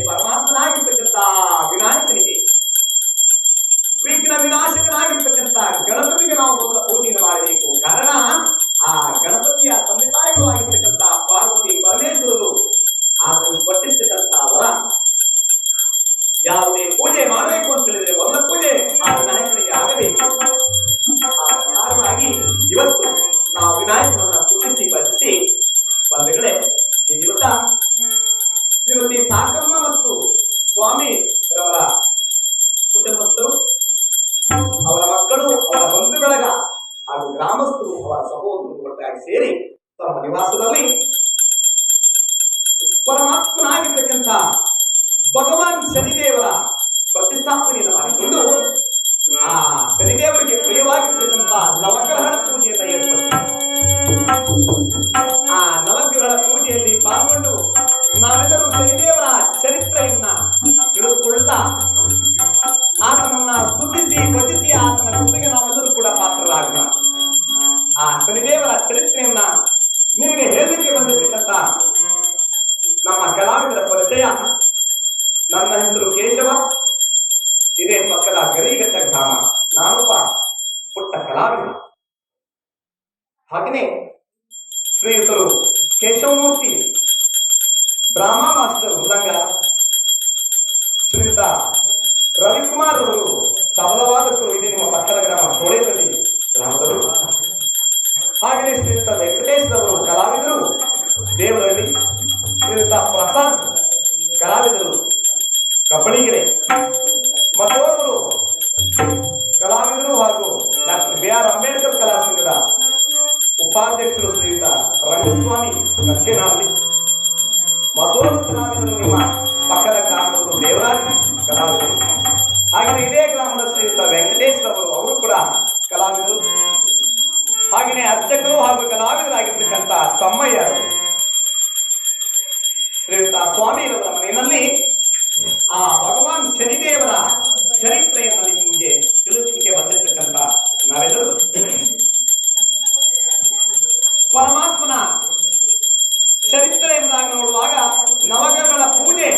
ಪರಮಾತ್ಮನಾಗಿರ್ತಕ್ಕಂಥ ವಿನಾಯಕನಿಗೆ ವಿಘ್ನ ವಿನಾಶಕನಾಗಿರ್ತಕ್ಕಂಥ ಗಣಪತಿಗೆ ನಾವು ಮೊದಲ ಪೂಜೆಯನ್ನು ಮಾಡಬೇಕು. ಕಾರಣ ಆ ಗಣಪತಿಯ ತಂದೆ ತಾಯಿಗಳು ಆಗಿರ್ತಕ್ಕಂಥ ಪಾರ್ವತಿ ಪರಮೇಶ್ವರರು ಆತನು ಕೊಟ್ಟಿರ್ತಕ್ಕಂಥ ವರ. ಯಾವುದೇ ಪೂಜೆ ಮಾಡಬೇಕು ಅಂತ ಹೇಳಿದ್ರೆ ಮೊದಲ ಪೂಜೆ ಆ ವಿನಾಯಕನಿಗೆ ಆಗಬೇಕು. ಆ ಕಾರಣವಾಗಿ ಇವತ್ತು ನಾವು ವಿನಾಯಕನನ್ನ ಸ್ತುತಿಸಿ ಭಜಿಸಿ ಬಂಧುಗಳೇ, ಈ ದಿವಸ ಶ್ರೀಮತಿ ಸಾಕಮ್ಮ ಮತ್ತು ಸ್ವಾಮಿ ಅವರ ಕುಟುಂಬಸ್ಥರು, ಅವರ ಮಕ್ಕಳು, ಅವರ ಬಂಧು ಬಳಗ ಹಾಗೂ ಗ್ರಾಮಸ್ಥರು, ಅವರ ಸಹೋದರರು ಒಟ್ಟಾಗಿ ಸೇರಿ ತಮ್ಮ ನಿವಾಸದಲ್ಲಿ ಪರಮಾತ್ಮನಾಗಿರ್ತಕ್ಕಂಥ ಭಗವಾನ್ ಶನಿದೇವರ ಪ್ರತಿಷ್ಠಾಪನೆಯನ್ನು ಮಾಡಿಕೊಂಡು ಆ ಶನಿದೇವರಿಗೆ ಪ್ರಿಯವಾಗಿರ್ತಕ್ಕಂಥ ನವಗ್ರಹಣ ಪೂಜೆಯನ್ನು ಏರ್ಪಡಿಸಿದ್ದಾರೆ. ಆ ನವಗ್ರಹಣ ಪೂಜೆಯಲ್ಲಿ ಪಾಲ್ಗೊಂಡು ನಾವೆಲ್ಲರೂ ಶನಿದೇವರ ಚರಿತ್ರೆಯನ್ನ ತಿಳಿದುಕೊಳ್ಳುತ್ತಾ ಆತನನ್ನ ಸ್ತುತಿಸಿ ಭಜಿಸಿ ಆತನ ಕೃಪೆಗೆ ನಾವೆಲ್ಲರೂ ಕೂಡ ಪಾತ್ರರಾಗೋಣ. ಆ ಶನಿದೇವರ ಚರಿತ್ರೆಯನ್ನ ನಿಮಗೆ ಹೇಳಲಿಕ್ಕೆ ಬಂದಿರ್ತಕ್ಕಂಥ ನಮ್ಮ ಕಲಾವಿದರ ಪರಿಚಯ. ನನ್ನ ಹೆಸರು ಕೇಶವ, ಇದೇ ಪಕ್ಕದ ಗರಿಘಟ್ಟ ಗ್ರಾಮ. ನಾನೊಬ್ಬ ಪುಟ್ಟ ಕಲಾವಿದ. ಹಾಗೆಯೇ ಶ್ರೀಯುತರು ಕೇಶವಮೂರ್ತಿ ಬ್ರಾಹ್ಮ ಮಾಸ್ಟರ್ ಉಲ್ಲಂಗ, ಶ್ರೀಯುತ ರವಿಕುಮಾರ್ ಅವರು ತಬಲವಾದಕರು, ಇದೇ ನಿಮ್ಮ ಪಕ್ಕದ ಗ್ರಾಮ ಕೋಳೆದಲ್ಲಿ ಗ್ರಾಮದವರು. ಹಾಗೆಯೇ ಶ್ರೀಯುತ ವೆಂಕಟೇಶ್ ಅವರು ಕಲಾವಿದರು ದೇವರಹಳ್ಳಿ, ಶ್ರೀಯುತ ಪ್ರಸಾದ್ ಕಲಾವಿದರು ಕಬ್ಬಳಿಗೆರೆ, ಮತ್ತೋರ್ವರು ಕಲಾವಿದರು ಹಾಗೂ ಡಾಕ್ಟರ್ BR ಅಂಬೇಡ್ಕರ್ ಕಲಾ ಸಂಘದ ಉಪಾಧ್ಯಕ್ಷರು ಶ್ರೀಯುತ ರಂಗಸ್ವಾಮಿ ಕಚ್ಚೇನಹಳ್ಳಿ, ಮತ್ತೋರ್ವ ಕಲಾವಿದರು ನಿಮ್ಮ ಪಕ್ಕದ ಗ್ರಾಮದವರು ದೇವರಾಜ್ ಕಲಾವಿದರು. ಹಾಗೆಯೇ ಇದೇ ಗ್ರಾಮದ ಶ್ರೀಯುತ ವೆಂಕಟೇಶ್ ಅವರು ಕೂಡ ಕಲಾವಿದರು. ಹಾಗೆಯೇ ಅರ್ಚಕರು ಹಾಗೂ ಕಲಾವಿದರಾಗಿರ್ತಕ್ಕಂಥ ತಮ್ಮಯ್ಯ ಶ್ರೀಯುತ ಸ್ವಾಮಿಯವರ ಮನೆಯಲ್ಲಿ ಆ ಭಗವಾನ್ ಶನಿದೇವರ ಚರಿತ್ರೆಯನ್ನು ನಿಮಗೆ ತಿಳಿಸಲಿಕ್ಕೆ ಬಂದಿರತಕ್ಕಂಥ ನಾವೆಲ್ಲರೂ ಪರಮಾತ್ಮನ ಚರಿತ್ರೆ ಎಂದಾಗ ನೋಡುವಾಗ ನವಗ್ರಹಗಳ ಪೂಜೆ